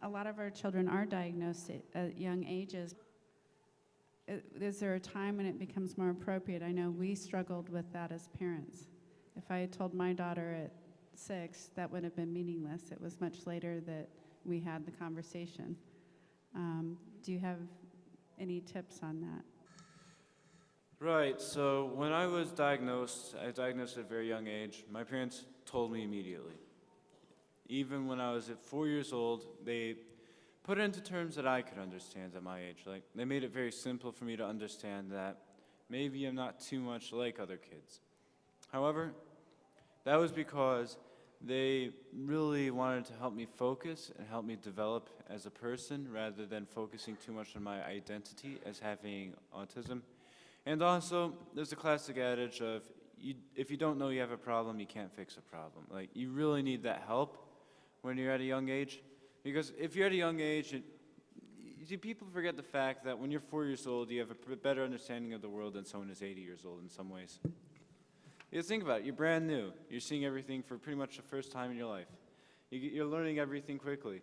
a lot of our children are diagnosed at young ages. Is there a time when it becomes more appropriate? I know we struggled with that as parents. If I had told my daughter at 6, that would have been meaningless. It was much later that we had the conversation. Do you have any tips on that? Right, so when I was diagnosed at a very young age. My parents told me immediately. Even when I was at 4 years old, they put it into terms that I could understand at my age. Like, they made it very simple for me to understand that maybe I'm not too much like other kids. However, that was because they really wanted to help me focus and help me develop as a person rather than focusing too much on my identity as having autism. And also, there's a classic adage of, if you don't know you have a problem, you can't fix a problem. Like, you really need that help when you're at a young age. Because if you're at a young age, people forget the fact that when you're 4 years old, you have a better understanding of the world than someone who's 80 years old in some ways. You think about it, you're brand new. You're seeing everything for pretty much the first time in your life. You're learning everything quickly.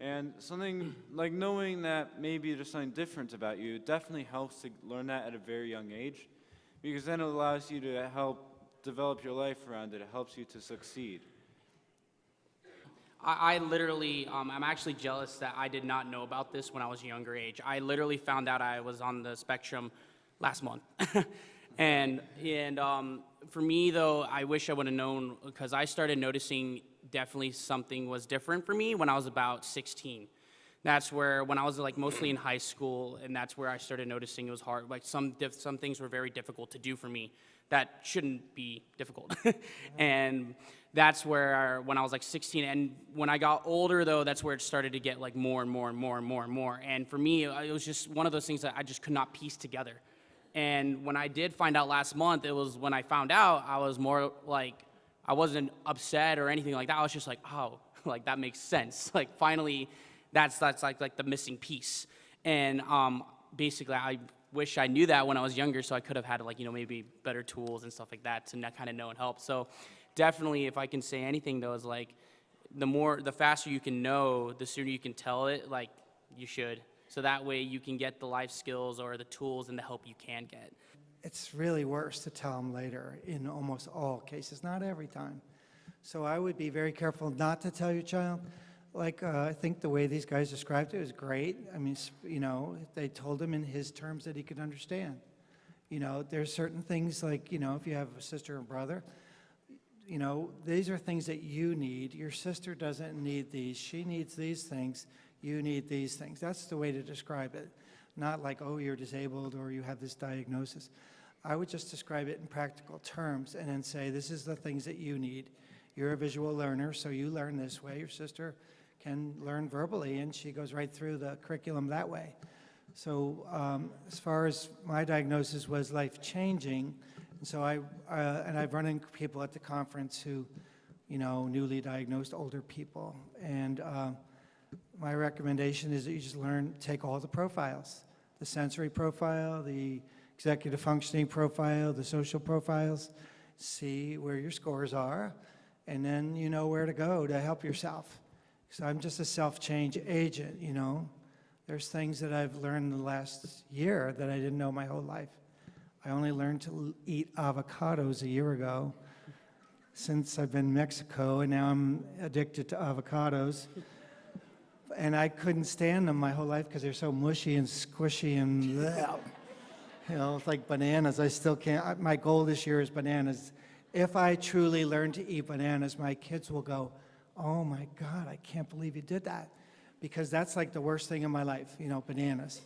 And something like knowing that maybe there's something different about you definitely helps to learn that at a very young age, because then it allows you to help develop your life around it. It helps you to succeed. I literally, I'm actually jealous that I did not know about this when I was a younger age. I literally found out I was on the spectrum last month. and for me, though, I wish I would have known, because I started noticing definitely something was different for me when I was about 16. That's where, when I was like mostly in high school, and that's where I started noticing it was hard. Like some things were very difficult to do for me that shouldn't be difficult. And that's where, when I was like 16, and when I got older though, that's where it started to get like more and more and more and more and more. And for me, it was just one of those things that I just could not piece together. And when I did find out last month, it was when I found out, I was more like, I wasn't upset or anything like that. I was just like, oh, like that makes sense. Like finally, that's like the missing piece. And basically, I wish I knew that when I was younger, so I could have had like, maybe better tools and stuff like that to kind of know and help. So definitely, if I can say anything though, is like the faster you can know, the sooner you can tell it, like you should. So that way you can get the life skills or the tools and the help you can get. It's really worse to tell them later in almost all cases, not every time. So I would be very careful not to tell your child. Like, I think the way these guys described it was great. I mean, they told him in his terms that he could understand. There's certain things like, if you have a sister and brother, these are things that you need. Your sister doesn't need these. She needs these things. You need these things. That's the way to describe it. Not like, oh, you're disabled or you have this diagnosis. I would just describe it in practical terms and then say, this is the things that you need. You're a visual learner, so you learn this way. Your sister can learn verbally, and she goes right through the curriculum that way. So as far as my diagnosis was life-changing, and so I've run into people at the conference who, newly diagnosed older people, and my recommendation is that you just take all the profiles, the sensory profile, the executive functioning profile, the social profiles, see where your scores are, and then you know where to go to help yourself. So I'm just a self-change agent, There's things that I've learned in the last year that I didn't know my whole life. I only learned to eat avocados a year ago since I've been in Mexico, and now I'm addicted to avocados. And I couldn't stand them my whole life because they're so mushy and squishy and bleh. It's like bananas. I still can't. My goal this year is bananas. If I truly learn to eat bananas, my kids will go, oh my God, I can't believe you did that. Because that's like the worst thing in my life, bananas.